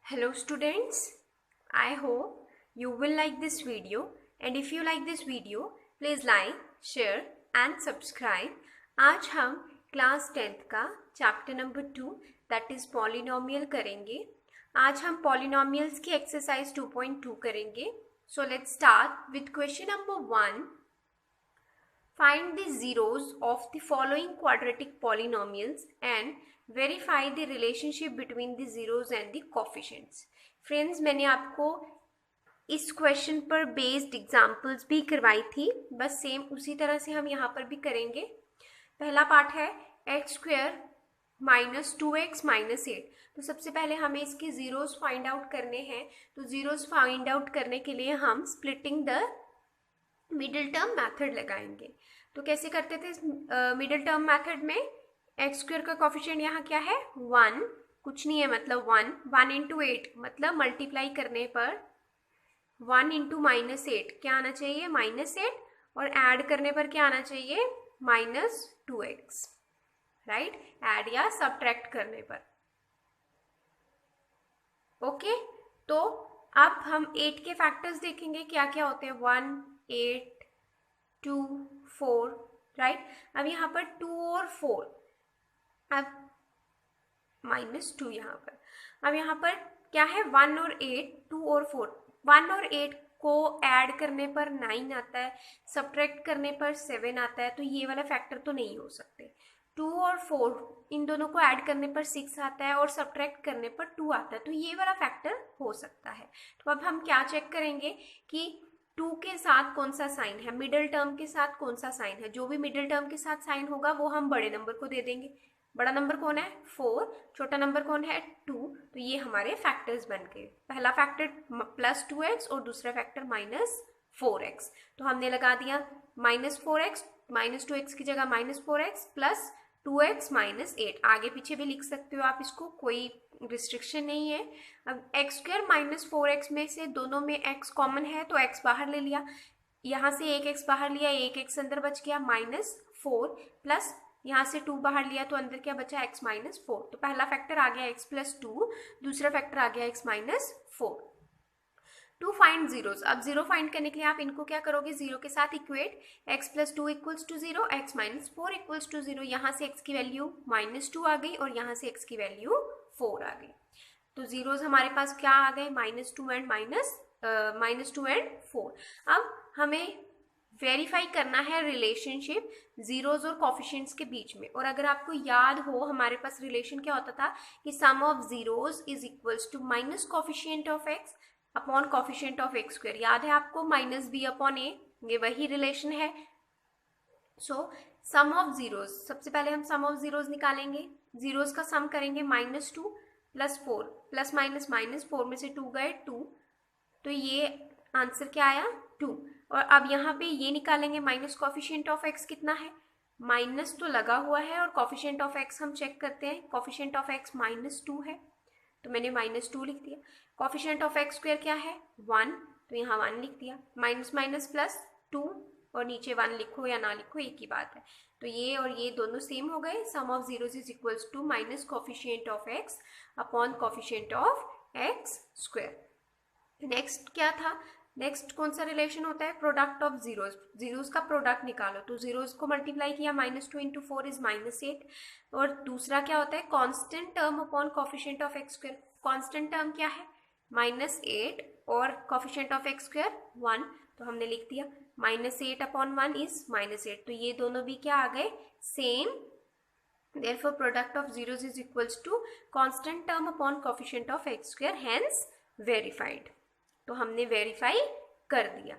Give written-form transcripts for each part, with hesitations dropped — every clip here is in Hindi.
Hello students, I hope you will like this video, and if you like this video, please like, share and subscribe. आज हम क्लास 10th का chapter number 2 that is polynomial करेंगे. आज हम पॉलिनोमियल्स की एक्सरसाइज 2.2 करेंगे. So let's start with question number 1. Find the zeros of the following quadratic polynomials and verify the relationship between the zeros and the coefficients. Friends, मैंने आपको इस क्वेश्चन पर बेस्ड एग्जाम्पल्स भी करवाई थी, बस सेम उसी तरह से हम यहाँ पर भी करेंगे. पहला पार्ट है x square minus 2x minus 8. तो सबसे पहले हमें इसके जीरोस फाइंड आउट करने हैं. तो जीरोस फाइंड आउट करने के लिए हम splitting the middle term method लगाएंगे. तो कैसे करते थे मिडिल टर्म मेथड में? एक्स स्क्वायर का कोफिशिएंट यहाँ क्या है? 1. कुछ नहीं है, मतलब 1 इंटू 8, मतलब मल्टीप्लाई करने पर 1 इंटू माइनस 8 क्या आना चाहिए? -8. और ऐड करने पर क्या आना चाहिए? -2x. राइट, ऐड या सब्ट्रैक्ट करने पर. ओके, तो अब हम 8 के फैक्टर्स देखेंगे क्या क्या होते हैं. 1, 8, 2, 4. राइट, अब यहाँ पर 2 और 4, अब -2 यहाँ पर. अब यहाँ पर क्या है? 1 और 8, 2 और 4. 1 और 8 को ऐड करने पर 9 आता है, सब्ट्रैक्ट करने पर 7 आता है, तो ये वाला फैक्टर तो नहीं हो सकते. 2 और 4 इन दोनों को ऐड करने पर 6 आता है और सब्ट्रैक्ट करने पर 2 आता है, तो ये वाला फैक्टर हो सकता है. तो अब हम क्या चेक करेंगे कि 2 के साथ कौन सा साइन है, मिडिल टर्म के साथ कौन सा साइन है. जो भी मिडिल टर्म के साथ साइन होगा वो हम बड़े नंबर को दे देंगे. बड़ा नंबर कौन है? 4. छोटा नंबर कौन है? 2. तो ये हमारे फैक्टर्स बन गए. पहला फैक्टर +2x और दूसरा फैक्टर -4x. तो हमने लगा दिया -4x, -2x की जगह -4x प्लस 2x माइनस 8. आगे पीछे भी लिख सकते हो आप इसको, कोई रिस्ट्रिक्शन नहीं है. अब एक्स स्क्वायर -4x में से दोनों में x कॉमन है तो x बाहर ले लिया, यहाँ से एक x बाहर लिया, एक x अंदर बच गया, -4 प्लस यहाँ से 2 बाहर लिया तो अंदर क्या बचा? x -4. तो पहला फैक्टर आ गया x +2, दूसरा फैक्टर आ गया x -4. To find zeros. अब जीरो फाइंड करने के लिए आप इनको क्या करोगे? जीरो के साथ इक्वेट. x +2 = 0, x -4 = 0. यहाँ से x की वैल्यू -2 आ गई और यहाँ से x की वैल्यू 4 आ गई. तो जीरोस हमारे पास क्या आ गए? -2 एंड 4. अब हमें वेरीफाई करना है रिलेशनशिप जीरोस और कॉफिशिएंट्स के बीच में. और अगर आपको याद हो, हमारे पास रिलेशन क्या होता था कि sum of zeros is equals to minus coefficient of x upon coefficient of x square. याद है आपको? -b/a, ये वही रिलेशन है. सो सम ऑफ जीरोस, सबसे पहले हम सम ऑफ जीरोस निकालेंगे. जीरोस का सम करेंगे -2 + 4 प्लस -4 में से 2 गए 2, तो ये आंसर क्या आया? 2. और अब यहाँ पे ये निकालेंगे माइनस कॉफिशिएंट ऑफ x कितना है? माइनस तो लगा हुआ है और कॉफिशिएंट ऑफ x हम चेक करते हैं. कॉफिशिएंट ऑफ x -2 है तो मैंने -2 लिख दिया. कॉफिशिएंट ऑफ x स्क्वायर क्या है? 1, तो यहाँ 1 लिख दिया. माइनस प्लस 2 और नीचे 1 लिखो या ना लिखो एक ही बात है. तो ये और ये दोनों सेम हो गए. Sum of zeros is equals to minus coefficient of x upon coefficient of x square. Next क्या था? नेक्स्ट कौन सा रिलेशन होता है? Product of zeros. जीरोस का प्रोडक्ट निकालो. तो जीरोस को मल्टीप्लाई किया, -2 × 4 इज -8. और दूसरा क्या होता है? Constant term upon coefficient of x square. Constant term क्या है? -8 और कॉफिशिएंट ऑफ x स्क्वायर 1, तो हमने लिख दिया -8/1 इज -8. तो ये दोनों भी क्या आ गए? Same. Therefore product of zeros is equals to constant term upon coefficient of x square, hence verified. तो हमने वेरीफाई कर दिया.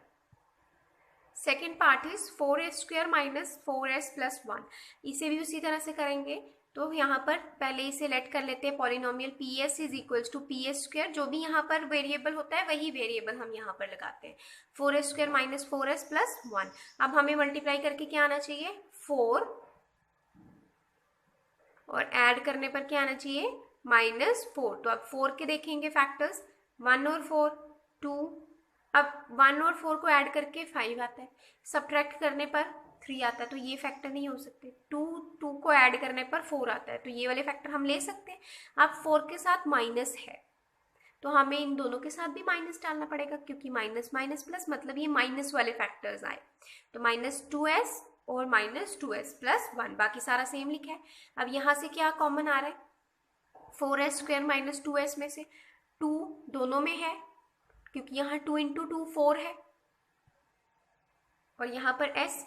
Second part is 4s² - 4s + 1. इसे भी उसी तरह से करेंगे. तो यहाँ पर पहले इसे लेट कर लेते हैं polynomial ps is equals to PS². जो भी यहाँ पर वेरिएबल होता है वही वेरिएबल हम यहाँ पर लगाते हैं. 4s² - 4s + 1. अब हमें मल्टीप्लाई करके क्या आना चाहिए? 4, और ऐड करने पर क्या आना चाहिए? -4. तो अब 4 के देखेंगे फैक्टर्स. 1 और 4 2. अब 1 और 4 को ऐड करके 5 आता है, सब्ट्रैक्ट करने पर 3 आता है, तो ये फैक्टर नहीं हो सकते. 2 को ऐड करने पर 4 आता है, तो ये वाले फैक्टर हम ले सकते हैं. अब 4 के साथ माइनस है तो हमें इन दोनों के साथ भी माइनस डालना पड़ेगा, क्योंकि माइनस माइनस प्लस मतलब ये माइनस वाले फैक्टर्स आए। तो -2s और -2s प्लस 1, बाकी सारा सेम लिखा है। अब यहाँ से क्या कॉमन आ रहा है, 4s स्क्वायर -2s में से 2 दोनों में है, क्योंकि यहाँ 2 इंटू 2 4 है, और यहाँ पर s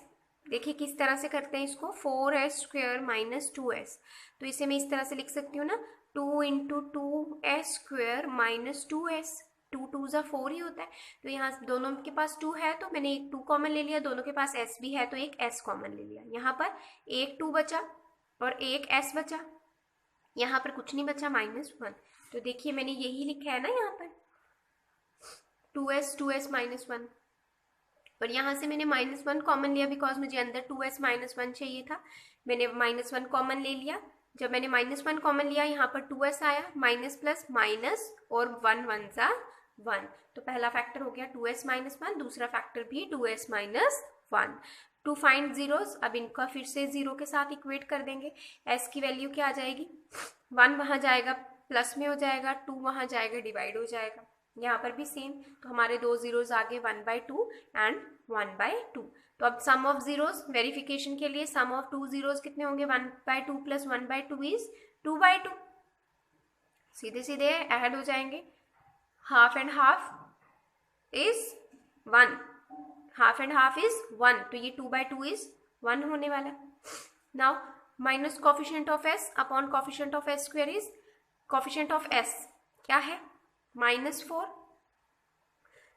देखिए किस तरह से करते हैं इसको, 4s स्क्वायर -2s, तो इसे मैं इस तरह से लिख सकती हूँ ना, 2 इंटू 2s स्क्वायर -2s, 2 2 ज़ा 4 ही होता है। तो यहाँ दोनों के पास 2 है तो मैंने एक 2 कॉमन ले लिया, दोनों के पास s भी है तो एक s कॉमन ले लिया। यहाँ पर एक 2 बचा और एक s बचा, यहाँ पर कुछ नहीं बचा, -1। तो देखिए मैंने यही लिखा है ना यहाँ पर, 2s -1, और यहाँ से मैंने -1 कॉमन लिया बिकॉज मुझे अंदर 2s -1 चाहिए था। मैंने -1 कॉमन ले लिया, जब मैंने -1 कॉमन लिया यहाँ पर 2s आया, माइनस प्लस माइनस और 1 1 ज़ा 1, तो पहला फैक्टर हो गया 2s -1, दूसरा फैक्टर भी 2s -1। टू फाइंड जीरोस, अब इनका फिर से जीरो के साथ इक्वेट कर देंगे। s की वैल्यू क्या आ जाएगी, 1 वहाँ जाएगा प्लस में हो जाएगा, 2 वहाँ जाएगा डिवाइड हो जाएगा, यहाँ पर भी सेम। तो हमारे दो जीरोस आगे 1/2 एंड 1/2। तो अब सम ऑफ जीरोस वेरिफिकेशन के लिए सम ऑफ 2 जीरोस कितने होंगे, 1/2 प्लस 1/2 इज 2/2, सीधे सीधे ऐड हो जाएंगे। Half and half is 1, half and half is 1, तो ये 2/2 इज 1 होने वाला। Now minus coefficient of s upon coefficient of s square is, coefficient of s क्या है, -4,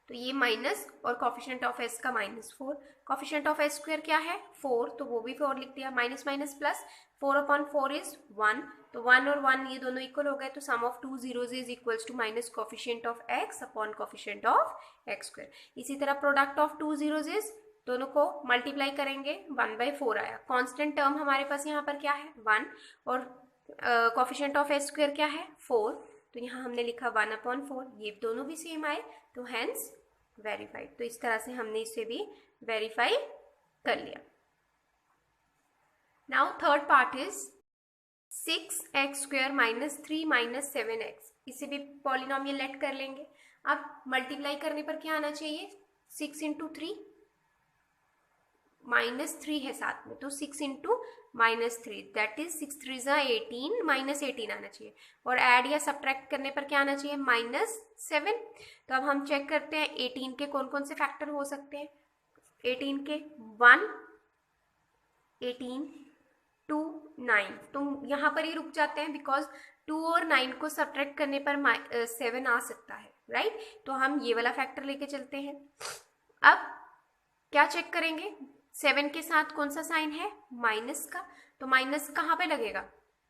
तो ये माइनस और कोफिशिएंट ऑफ s का -4, कोफिशिएंट ऑफ s स्क्वायर क्या है 4, तो वो भी 4 लिख दिया, माइनस माइनस प्लस 4/4 इज 1, तो 1 और 1 ये दोनों इक्वल हो गए, तो sum of 2 zeros is equals to minus coefficient of x upon coefficient of x square. इसी तरह प्रोडक्ट ऑफ 2 जीरोस इज, दोनों को मल्टीप्लाई करेंगे 1/4 आया। कांस्टेंट टर्म हमारे पास यहाँ पर क्या है 1, और कोफिशिएंट ऑफ s स्क्वायर क्या है 4, तो यहाँ हमने लिखा 1/4, ये दोनों भी सेम आए, तो हेंस वेरीफाइड। तो इस तरह से हमने इसे भी वेरीफाई कर लिया। Now third part is 6x square -3 7x, इसे भी पॉलिनोमियल लेट कर लेंगे। अब मल्टीप्लाई करने पर क्या आना चाहिए, 6 इंटू 3 -3 है साथ में, तो 6 इंटू -3 दैट इज 6 3 ज़ा 18, -18 आना चाहिए, और ऐड या सब्ट्रैक्ट करने पर क्या आना चाहिए -7। तो अब हम चेक करते हैं 18 के कौन कौन से फैक्टर हो सकते हैं। 18 के 1, 18, 2, 9, तो यहाँ पर ही रुक जाते हैं बिकॉज 2 और 9 को सब्ट्रैक्ट करने पर 7 आ सकता है, राइट। तो हम ये वाला फैक्टर लेके चलते हैं। अब क्या चेक करेंगे, 7 के साथ कौन सा साइन है माइनस का, तो माइनस कहाँ पे लगेगा,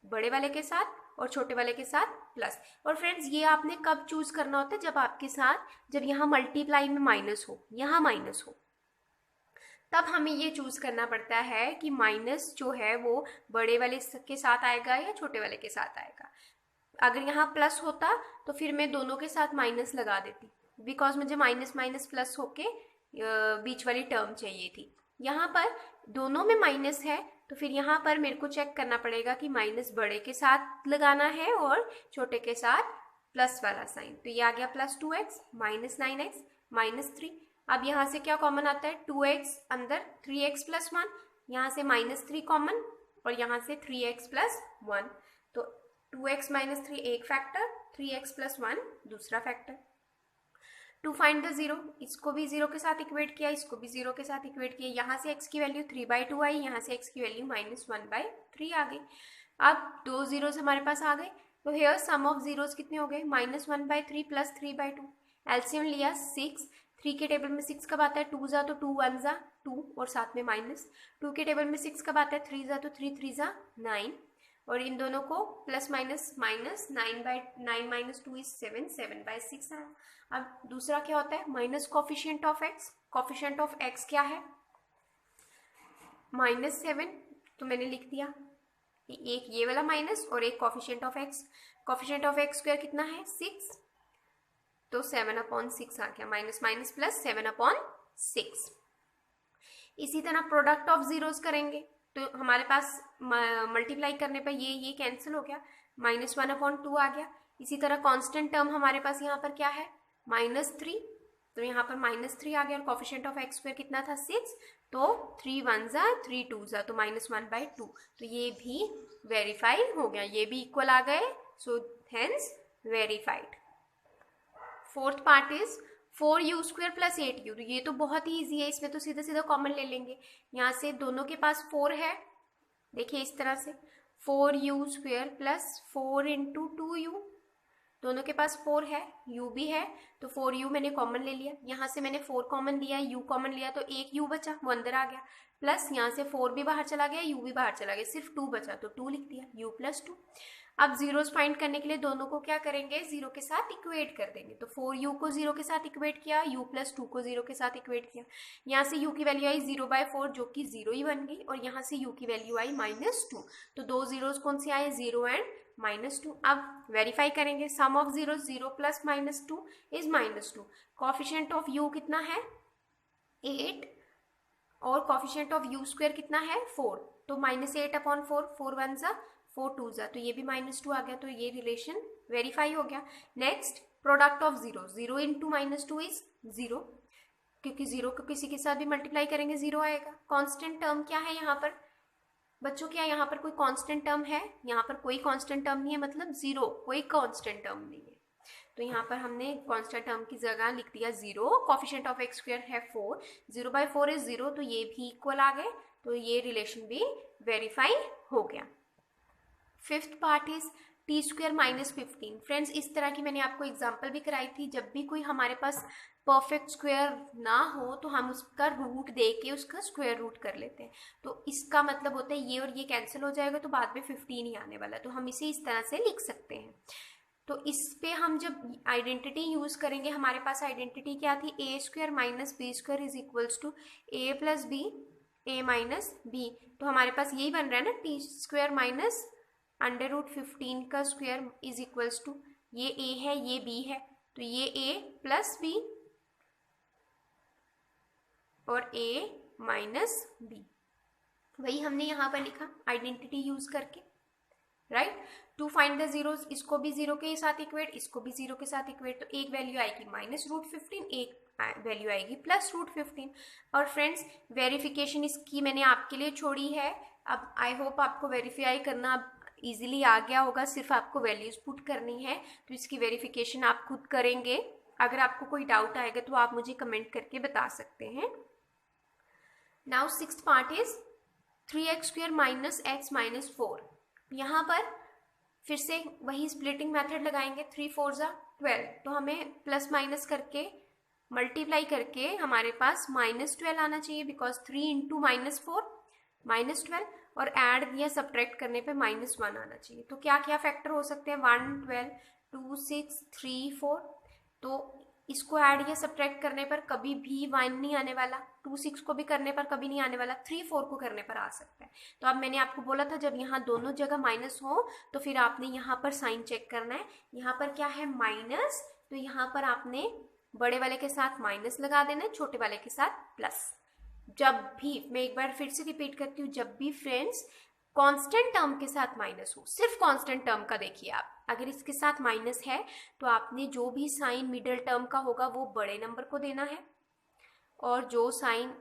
बड़े वाले के साथ और छोटे वाले के साथ प्लस। और फ्रेंड्स ये आपने कब चूज करना होता है, जब आपके साथ, जब यहाँ मल्टीप्लाई में माइनस हो, यहाँ माइनस हो, तब हमें ये चूज करना पड़ता है कि माइनस जो है वो बड़े वाले के साथ आएगा या छोटे वाले के साथ आएगा। अगर यहाँ प्लस होता तो फिर मैं दोनों के साथ माइनस लगा देती, बिकॉज मुझे माइनस माइनस प्लस होके बीच वाली टर्म चाहिए थी। यहाँ पर दोनों में माइनस है, तो फिर यहाँ पर मेरे को चेक करना पड़ेगा कि माइनस बड़े के साथ लगाना है और छोटे के साथ प्लस वाला साइन। तो ये आ गया +2x -9x -3। अब यहाँ से क्या कॉमन आता है, 2x अंदर 3x + 1, यहाँ से -3 कॉमन और यहाँ से 3x + 1, तो 2x - 3 एक फैक्टर, 3x + 1 दूसरा फैक्टर। टू फाइंड द जीरो, इसको भी जीरो के साथ इक्वेट किया, इसको भी जीरो के साथ इक्वेट किया। यहाँ से x की वैल्यू 3/2 आई, यहाँ से x की वैल्यू -1/3 आ गई। अब दो जीरोस हमारे पास आ गए, तो हेयर सम ऑफ जीरोस कितने हो गए, -1/3 + 3/2। एलसीएम लिया 6, 3 के टेबल में 6 कब आता है, 2 ज़ा तो 2 1 ज़ा 2 और साथ में माइनस, 2 के टेबल में 6 कब आता है, 3 ज़ा तो 3 3 ज़ा 9, और इन दोनों को प्लस माइनस माइनस, 9 - 2 इज 7, 7/6 आया। अब दूसरा क्या होता है, minus coefficient of x, coefficient of x क्या है -7, तो मैंने लिख दिया एक ये वाला माइनस और एक coefficient of x। Coefficient of x square कितना है 6, तो 7/6 आ गया, माइनस माइनस प्लस 7/6। इसी तरह प्रोडक्ट ऑफ जीरोस करेंगे, तो हमारे पास मल्टीप्लाई करने पर ये कैंसिल हो गया, -1/2 आ गया। इसी तरह कांस्टेंट टर्म हमारे पास यहाँ पर क्या है, -3, तो यहाँ पर -3 आ गया और कोफिशिएंट ऑफ एक्स स्क्वायर कितना था 6, तो 3 1 जा 3 2 जा तो -1/2, तो ये भी वेरीफाई हो गया, ये भी इक्वल आ गए, so hence verified. Fourth part is 4u² + 8u, तो ये तो बहुत ही ईजी है, इसमें तो सीधा सीधा कॉमन ले लेंगे, यहाँ से दोनों के पास 4 है, देखिए इस तरह से 4u² + 4 × 2u, दोनों के पास 4 है, u भी है, तो 4u मैंने कॉमन ले लिया, यहाँ से मैंने 4 कॉमन लिया, u कॉमन लिया, तो एक u बचा, वो अंदर आ गया, प्लस यहाँ से 4 भी बाहर चला गया, u भी बाहर चला गया, सिर्फ 2 बचा, तो 2 लिख दिया, u + 2। अब जीरोस फाइंड करने के लिए दोनों को क्या करेंगे, 0 के साथ इक्वेट कर देंगे, तो 4u को 0 के साथ इक्वेट किया, u + 2 को 0 के साथ इक्वेट किया, यहाँ से u की वैल्यू आई 0/4 जो कि 0 ही बन गई, और यहाँ से u की वैल्यू आई -2, तो दो जीरोस कौन से आए, 0 एंड -2। अब वेरीफाई करेंगे, sum of zero 0 + -2 is -2, coefficient of u कितना है 8 और कोफिशिएंट ऑफ u² कितना है 4, तो -8/4, 4 1 जा 4 2 जा, तो ये भी -2 आ गया, तो ये रिलेशन वेरीफाई हो गया। नेक्स्ट प्रोडक्ट ऑफ 0 × -2 इज 0, क्योंकि 0 को किसी के साथ भी मल्टीप्लाई करेंगे 0 आएगा। कांस्टेंट टर्म क्या है यहाँ पर बच्चों, क्या यहाँ पर कोई कांस्टेंट टर्म है, यहाँ पर कोई कांस्टेंट टर्म नहीं है, मतलब 0, कोई कांस्टेंट टर्म नहीं है, तो यहाँ पर हमने कांस्टेंट टर्म की जगह लिख दिया 0, कोफिशिएंट ऑफ x² है 4, 0/4 इज 0, तो ये भी इक्वल आ गए, तो ये रिलेशन भी वेरीफाई हो गया। Fifth part is t² - 15। Friends, इस तरह की मैंने आपको एग्जांपल भी कराई थी, जब भी कोई हमारे पास परफेक्ट स्क्वायर ना हो तो हम उसका रूट दे के उसका स्क्वायर रूट कर लेते हैं, तो इसका मतलब होता है ये और ये कैंसिल हो जाएगा, तो बाद में 15 ही आने वाला, तो हम इसे इस तरह से लिख सकते हैं। तो इस पे हम जब आइडेंटिटी यूज करेंगे, हमारे पास आइडेंटिटी क्या थी, a² - b² is equals to a + b a - b, तो हमारे पास यही बन रहा है ना, t² - √15 का स्क्वायर इज इक्वल्स टू, ये a है ये b है, तो ये a + b और a - b, वही हमने यहाँ पर लिखा आइडेंटिटी यूज करके, right. To find the zeros, इसको भी 0 के साथ इक्वेट, इसको भी 0 के साथ इक्वेट, तो एक वैल्यू आएगी -√15, एक वैल्यू आएगी +√15। और फ्रेंड्स, वेरिफिकेशन इसकी मैंने आपके लिए छोड़ी है, अब आई होप आपको वेरीफाई करना अब इजीली आ गया होगा, सिर्फ आपको वैल्यूज पुट करनी है, तो इसकी वेरिफिकेशन आप खुद करेंगे। अगर आपको कोई डाउट आएगा तो आप मुझे कमेंट करके बता सकते हैं। Now sixth part is 3x² - x - 4। यहाँ पर फिर से वही स्प्लिटिंग मेथड लगाएंगे, 3 4 जा 12, तो हमें प्लस माइनस करके मल्टीप्लाई करके हमारे पास -12 आना चाहिए, बिकॉज 3 × -4 -12, और ऐड या सब्ट्रैक्ट करने पे -1 आना चाहिए। तो क्या क्या फैक्टर हो सकते हैं, 1 12 2 6 3 4, तो इसको ऐड या सब्ट्रैक्ट करने पर कभी भी 1 नहीं आने वाला, 2 6 को भी करने पर कभी नहीं आने वाला, 3 4 को करने पर आ सकता है। तो अब मैंने आपको बोला था जब यहाँ दोनों जगह माइनस हो तो फिर आपने यहाँ पर साइन चेक करना है, यहाँ पर क्या है माइनस, तो यहाँ पर आपने बड़े वाले के साथ माइनस लगा देना है, छोटे वाले के साथ प्लस। जब भी, मैं एक बार फिर से रिपीट करती हूँ, जब भी फ्रेंड्स कांस्टेंट टर्म के साथ माइनस हो, सिर्फ कांस्टेंट टर्म का देखिए आप, अगर इसके साथ माइनस है तो आपने जो भी साइन मिडिल टर्म का होगा वो बड़े नंबर को देना है, और जो साइन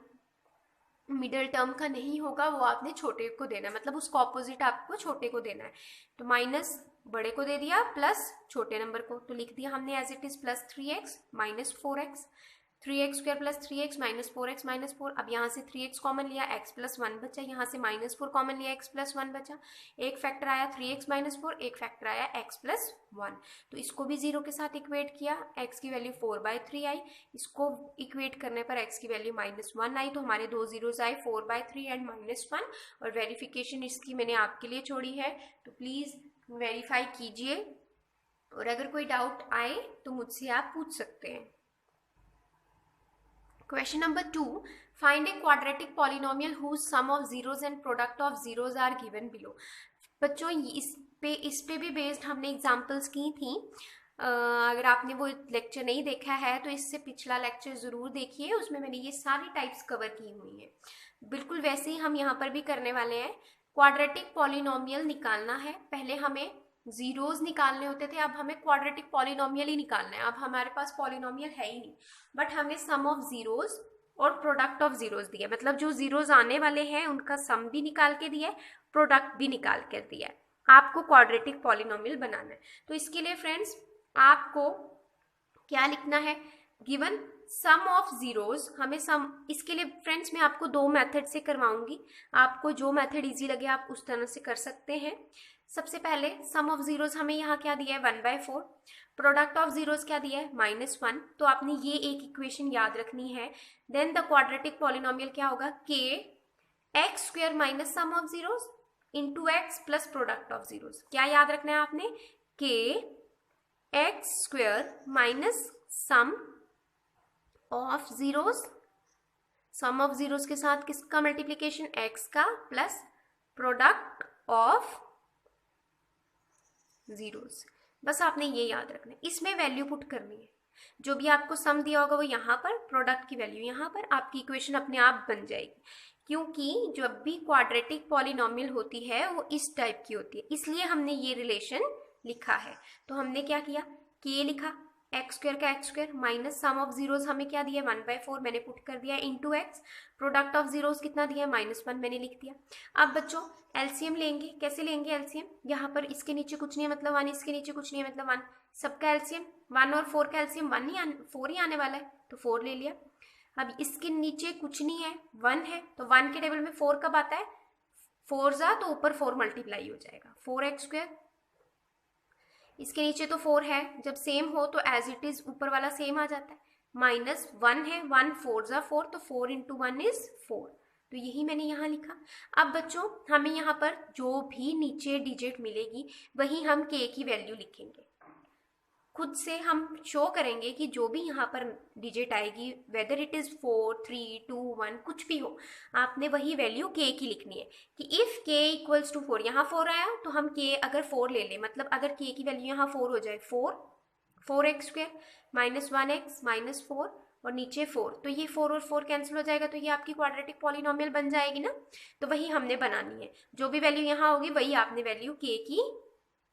मिडिल टर्म का नहीं होगा वो आपने छोटे को देना है, मतलब उसको ऑपोजिट आपको छोटे को देना है। तो माइनस बड़े को दे दिया, प्लस छोटे नंबर को, तो लिख दिया हमने as it is +3x - 4x, 3x² + 3x - 4x - 4। अब यहाँ से 3x कॉमन लिया, x + 1 बचा, यहाँ से -4 कॉमन लिया, x + 1 बचा, एक फैक्टर आया 3x - 4, एक फैक्टर आया x + 1, तो इसको भी 0 के साथ इक्वेट किया, x की वैल्यू 4/3 आई, इसको इक्वेट करने पर x की वैल्यू -1 आई, तो हमारे दो जीरोस आए 4/3 एंड -1, और वेरिफिकेशन इसकी मैंने आपके लिए छोड़ी है, तो प्लीज़ वेरीफाई कीजिए, और अगर कोई डाउट आए तो मुझसे आप पूछ सकते हैं। Question number 2. Find a quadratic polynomial whose sum of zeros and product of zeros are given below. बच्चों इस पे भी बेस्ड हमने एग्जाम्पल्स की थी, अगर आपने वो लेक्चर नहीं देखा है तो इससे पिछला लेक्चर ज़रूर देखिए, उसमें मैंने ये सारी टाइप्स कवर की हुई हैं। बिल्कुल वैसे ही हम यहाँ पर भी करने वाले हैं। क्वाड्रेटिक पॉलिनोमियल निकालना है, पहले हमें जीरोस निकालने होते थे, अब हमें क्वाड्रेटिक पॉलिनोमियल ही निकालना है। अब हमारे पास पॉलिनोमियल है ही नहीं, बट हमें सम ऑफ जीरोस और प्रोडक्ट ऑफ जीरोस दिया, मतलब जो जीरोस आने वाले हैं उनका सम भी निकाल के दिया है, प्रोडक्ट भी निकाल कर दिया है। आपको क्वाड्रेटिक पॉलिनोमियल बनाना है, तो इसके लिए फ्रेंड्स आपको क्या लिखना है, गिवन सम ऑफ जीरोस, हमें सम, इसके लिए फ्रेंड्स मैं आपको दो मेथड से करवाऊंगी, आपको जो मेथड इजी लगे आप उस तरह से कर सकते हैं। सबसे पहले सम ऑफ जीरोस हमें यहाँ क्या दिया है 1/4, प्रोडक्ट ऑफ जीरोस क्या दिया है -1, तो आपने ये एक इक्वेशन याद रखनी है। देन द क्वाड्रेटिक पॉलिनोमियल क्या होगा, k x square minus sum of zeros into x plus product of zeros. क्या याद रखना है आपने, k x square minus sum of zeros, sum of zeros के साथ किसका मल्टीप्लीकेशन, x का, प्लस प्रोडक्ट ऑफ जीरोस। बस आपने ये याद रखना है, इसमें वैल्यू पुट करनी है, जो भी आपको सम दिया होगा वो यहाँ पर, प्रोडक्ट की वैल्यू यहाँ पर, आपकी इक्वेशन अपने आप बन जाएगी। क्योंकि जब भी क्वाड्रेटिक पॉलिनोमियल होती है वो इस टाइप की होती है, इसलिए हमने ये रिलेशन लिखा है। तो हमने क्या किया, k लिखा, एक्स स्क्वायर का x square minus sum of zeros हमें क्या दिया 1/4, मैंने पुट कर दिया, into x, product of zeros कितना दिया -1, मैंने लिख दिया। अब बच्चों एलसीएम लेंगे, कैसे लेंगे एलसीएम, यहाँ पर इसके नीचे कुछ नहीं है मतलब 1, इसके नीचे कुछ नहीं है मतलब 1, सबका एलसीएम 1 और 4 का एलसीएम 4 ही आने वाला है, तो 4 ले लिया। अब इसके नीचे कुछ नहीं है, 1 है, तो 1 के टेबल में 4 कब आता है, 4 जा तो ऊपर 4 मल्टीप्लाई हो जाएगा, 4x स्क्वायर, इसके नीचे तो 4 है, जब सेम हो तो एज इट इज ऊपर वाला सेम आ जाता है, -1 है, 1 4 जा 4, तो 4 इंटू 1 इज 4, तो यही मैंने यहाँ लिखा। अब बच्चों हमें यहाँ पर जो भी नीचे डिजिट मिलेगी वही हम k की वैल्यू लिखेंगे, खुद से हम शो करेंगे कि जो भी यहाँ पर डिजिट आएगी, वेदर इट इज 4 3 2 1 कुछ भी हो, आपने वही वैल्यू k की लिखनी है। कि इफ k इक्वल्स टू 4, यहाँ 4 आया तो हम k अगर 4 ले लें, मतलब अगर k की वैल्यू यहाँ 4 हो जाए, 4x स्क्वायर -1x -4 और नीचे 4, तो ये 4 और 4 कैंसिल हो जाएगा, तो ये आपकी क्वाड्रेटिक पॉलिनोमियल बन जाएगी ना। तो वही हमने बनानी है, जो भी वैल्यू यहाँ होगी वही आपने वैल्यू k की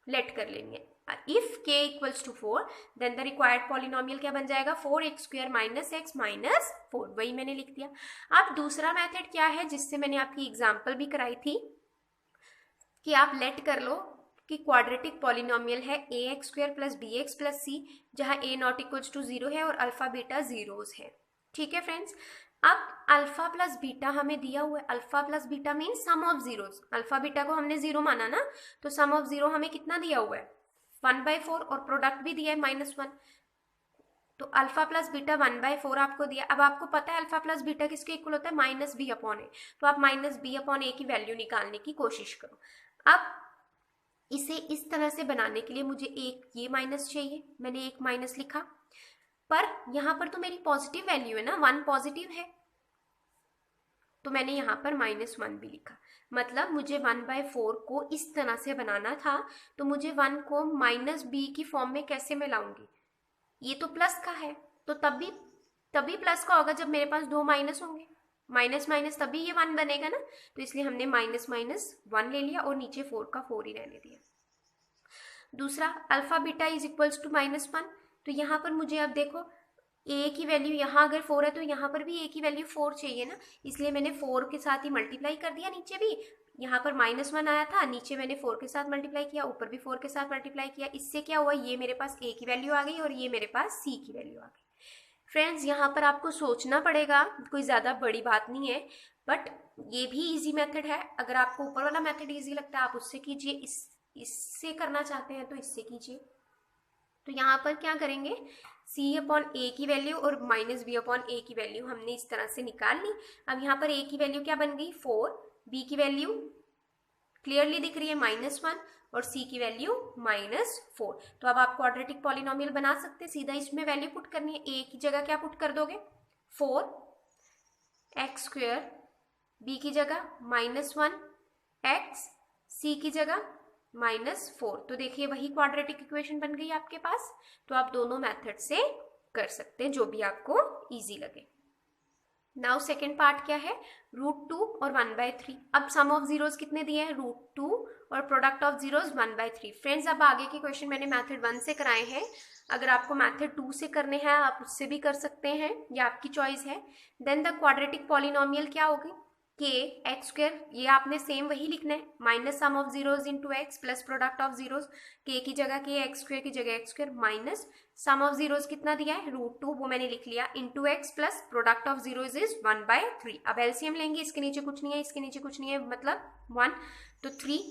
लेट कर लेनी है। If k equals to 4 then the required polynomial क्या बन जाएगा, 4x स्क्वायर -x -4, वही मैंने लिख दिया। अब दूसरा मेथड क्या है जिससे मैंने आपकी एग्जांपल भी कराई थी, कि आप लेट कर लो कि क्वाड्रेटिक पॉलिनोमियल है ax square plus bx plus c, जहां a नॉट इक्वल्स टू 0 है और अल्फा बीटा जीरोस है। ठीक है फ्रेंड्स, अब अल्फा प्लस बीटा हमें दिया हुआ है, alpha plus beta mean sum of zeros, alpha beta को हमने 0 माना ना, तो सम ऑफ 0 हमें कितना दिया हुआ है 1/4, और प्रोडक्ट भी दिया है -1, तो अल्फा प्लस बीटा 1/4 आपको दिया। अब आपको पता है अल्फा प्लस बीटा किसके इक्वल होता है, -b/a, तो आप -b/a की वैल्यू निकालने की कोशिश करो। अब इसे इस तरह से बनाने के लिए मुझे एक ये माइनस चाहिए, मैंने एक माइनस लिखा, पर यहाँ पर तो मेरी पॉजिटिव वैल्यू है ना, 1 पॉजिटिव है, तो मैंने यहाँ पर -1 भी लिखा। मतलब मुझे 1/4 को इस तरह से बनाना था, तो मुझे 1 को -b की फॉर्म में कैसे मैं लाऊंगी, ये तो प्लस का है, तो तभी प्लस का होगा जब मेरे पास 2 माइनस होंगे, माइनस माइनस तभी ये 1 बनेगा ना, तो इसलिए हमने -1 ले लिया और नीचे 4 का 4 ही रहने दिया। दूसरा alpha beta is equals to -1, तो यहाँ पर मुझे अब देखो a की वैल्यू यहाँ अगर 4 है तो यहाँ पर भी a की वैल्यू 4 चाहिए ना, इसलिए मैंने 4 के साथ ही मल्टीप्लाई कर दिया, नीचे भी यहाँ पर -1 आया था, नीचे मैंने 4 के साथ मल्टीप्लाई किया, ऊपर भी 4 के साथ मल्टीप्लाई किया, इससे क्या हुआ, ये मेरे पास a की वैल्यू आ गई और ये मेरे पास c की वैल्यू आ गई। फ्रेंड्स यहाँ पर आपको सोचना पड़ेगा, कोई ज़्यादा बड़ी बात नहीं है, बट ये भी इजी मेथड है। अगर आपको ऊपर वाला मेथड इजी लगता है आप उससे कीजिए, इससे करना चाहते हैं तो इससे कीजिए। तो यहाँ पर क्या करेंगे, c/a की वैल्यू और -b/a की वैल्यू हमने इस तरह से निकाल ली। अब यहाँ पर a की वैल्यू क्या बन गई 4, b की वैल्यू क्लियरली दिख रही है -1 और c की वैल्यू -4। तो अब आप क्वाड्रेटिक पॉलिनोमियल बना सकते हैं, सीधा इसमें वैल्यू पुट करनी है। a की जगह क्या पुट कर दोगे 4x स्क्वायर, b की जगह -1x, c की जगह -4, तो देखिए वही क्वाड्रेटिक इक्वेशन बन गई आपके पास। तो आप दोनों मेथड से कर सकते हैं, जो भी आपको इजी लगे। नाउ सेकेंड पार्ट क्या है, √2 और 1/3। अब सम ऑफ जीरोस कितने दिए हैं, √2 और प्रोडक्ट ऑफ जीरोस 1/3। फ्रेंड्स अब आगे के क्वेश्चन मैंने मेथड 1 से कराए हैं, अगर आपको मेथड 2 से करने हैं आप उससे भी कर सकते हैं, ये आपकी चॉइस है। देन द क्वाड्रेटिक पॉलिनोमियल क्या होगी, के एक्स स्क्वायर, ये आपने सेम वही लिखना है, minus sum of zeros into x plus product of zeros, के की जगह के, एक्स स्क्वायर की जगह x square, minus sum of zeros कितना दिया है, √2, वो मैंने लिख लिया, into x plus product of zeros is 1/3। अब एलसीएम लेंगे, इसके नीचे कुछ नहीं है, इसके नीचे कुछ नहीं है, मतलब 1, तो 3,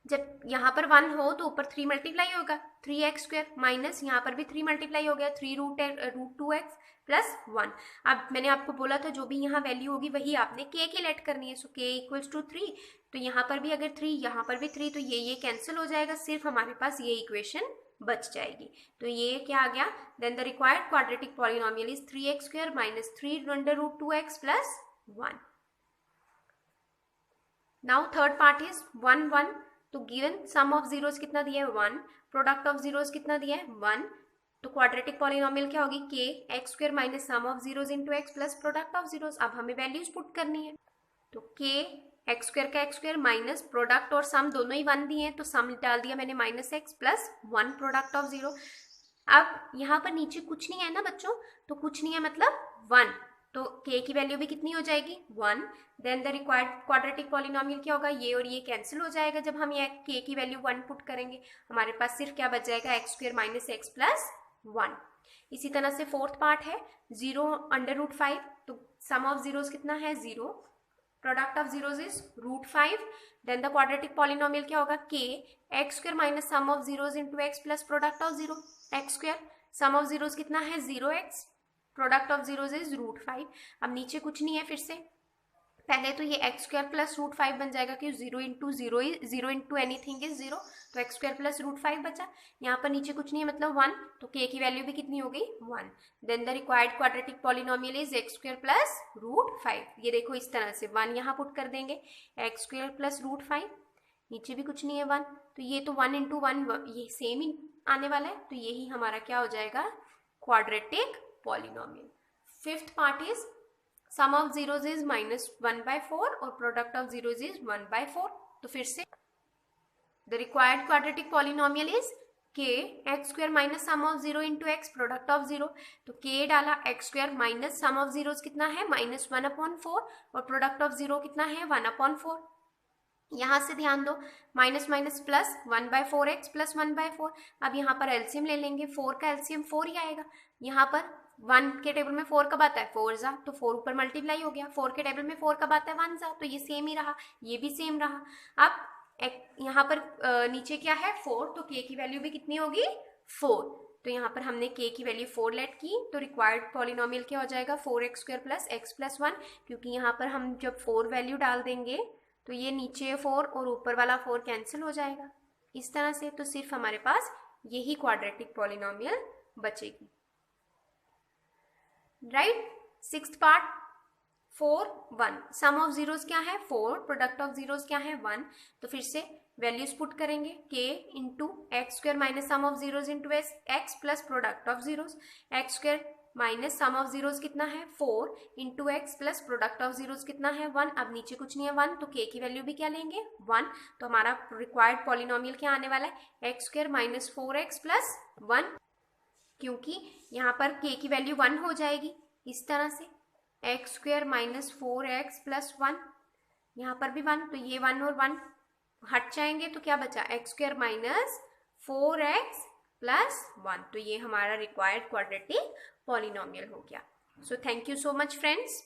जब यहाँ पर 1 हो तो ऊपर 3 मल्टीप्लाई होगा, 3x स्क्वायर, माइनस यहाँ पर भी 3 मल्टीप्लाई हो गया, 3√2x प्लस 1। अब मैंने आपको बोला था जो भी यहाँ वैल्यू होगी वही आपने k की लेट करनी है, सो k इक्वल्स टू 3, तो यहाँ पर भी अगर 3, यहाँ पर भी 3, तो ये कैंसिल हो जाएगा, सिर्फ हमारे पास ये इक्वेशन बच जाएगी। तो ये क्या आ गया, then the required quadratic polynomial is 3x square minus 3√2x plus 1। Now third part is 1 1, तो गिवन सम ऑफ जीरोस कितना दिया है 1, प्रोडक्ट ऑफ जीरोस कितना दिया है 1, तो क्वाड्रेटिक पॉलिनोमियल क्या होगी, के x square minus sum of zeros into x plus product of zeros. अब हमें वैल्यूज पुट करनी है, तो के एक्स स्क्वायर का एक्स स्क्वायर माइनस प्रोडक्ट और सम दोनों ही 1 दिए हैं, तो सम डाल दिया मैंने -x plus 1 product of zero. अब यहाँ पर नीचे कुछ नहीं है ना बच्चों, तो कुछ नहीं है मतलब 1, तो k की वैल्यू भी कितनी हो जाएगी 1। Then the required quadratic polynomial क्या होगा, ये और ये कैंसिल हो जाएगा, जब हम ये k की वैल्यू 1 पुट करेंगे हमारे पास सिर्फ क्या बच जाएगा, x square minus x plus 1। इसी तरह से फोर्थ पार्ट है 0√5, तो सम ऑफ जीरोस कितना है 0, product of zeros is √5। Then the quadratic polynomial क्या होगा, k x square minus sum of zeros into x plus product of zero, x square, sum of zeros कितना है 0x, product of zeros is √5। अब नीचे कुछ नहीं है, फिर से पहले तो ये एक्स स्क्वायर प्लस √5 बन जाएगा कि 0 इंटू एनीथिंग इज 0, तो एक्स स्क्वायर प्लस √5 बचा। यहाँ पर नीचे कुछ नहीं है मतलब 1, तो k की वैल्यू भी कितनी हो गई 1। Then the required quadratic polynomial is x square plus √5। ये देखो इस तरह से 1 यहाँ पुट कर देंगे, एक्स स्क्वायर प्लस √5, नीचे भी कुछ नहीं है 1, तो ये तो 1 इंटू 1 ये सेम ही आने वाला है, तो यही हमारा क्या हो जाएगा, quadratic polynomial. Fifth part is sum of zeros is -1/4 और प्रोडक्ट ऑफ जीरोस इज 1/4। तो फिर से the required quadratic polynomial is k x square minus sum of 0 into x product of 0, तो k डाला x square minus sum of zeros कितना है -1/4 और प्रोडक्ट ऑफ 0 कितना है 1/4। यहाँ से ध्यान दो, minus minus plus 1/4x plus 1/4। अब यहाँ पर एलसीएम ले लेंगे, 4 का एलसीएम 4 ही आएगा, यहाँ पर 1 के टेबल में 4 कब आता है 4 जा, तो 4 ऊपर मल्टीप्लाई हो गया, 4 के टेबल में 4 कब आता है 1 जा, तो ये सेम ही रहा, ये भी सेम रहा। अब यहाँ पर नीचे क्या है 4, तो k की वैल्यू भी कितनी होगी 4, तो यहाँ पर हमने k की वैल्यू 4 लेट की, तो रिक्वायर्ड पॉलिनोमियल क्या हो जाएगा 4x square plus x plus 1, क्योंकि यहाँ पर हम जब 4 वैल्यू डाल देंगे तो ये नीचे 4 और ऊपर वाला 4 कैंसिल हो जाएगा इस तरह से, तो सिर्फ हमारे पास यही क्वाड्रेटिक पॉलिनोमियल बचेगी, right. Sixth part 4 1, sum of zeros क्या है 4, प्रोडक्ट ऑफ जीरोस क्या है 1, तो फिर से वैल्यूज पुट करेंगे, k into x square minus sum of zeros into x plus product of zeros, x square minus sum of zeros कितना है 4 into x plus product of zeros कितना है 1। अब नीचे कुछ नहीं है 1, तो k की वैल्यू भी क्या लेंगे 1, तो हमारा रिक्वायर्ड पॉलिनोमियल क्या आने वाला है x square minus 4x plus 1, क्योंकि यहाँ पर k की वैल्यू 1 हो जाएगी इस तरह से, x square minus 4x plus 1, यहाँ पर भी 1, तो ये 1 और 1 हट जाएंगे, तो क्या बचा x square minus 4x plus 1, तो ये हमारा रिक्वायर्ड क्वाड्रेटिक पॉलिनोमियल हो गया। So thank you so much friends.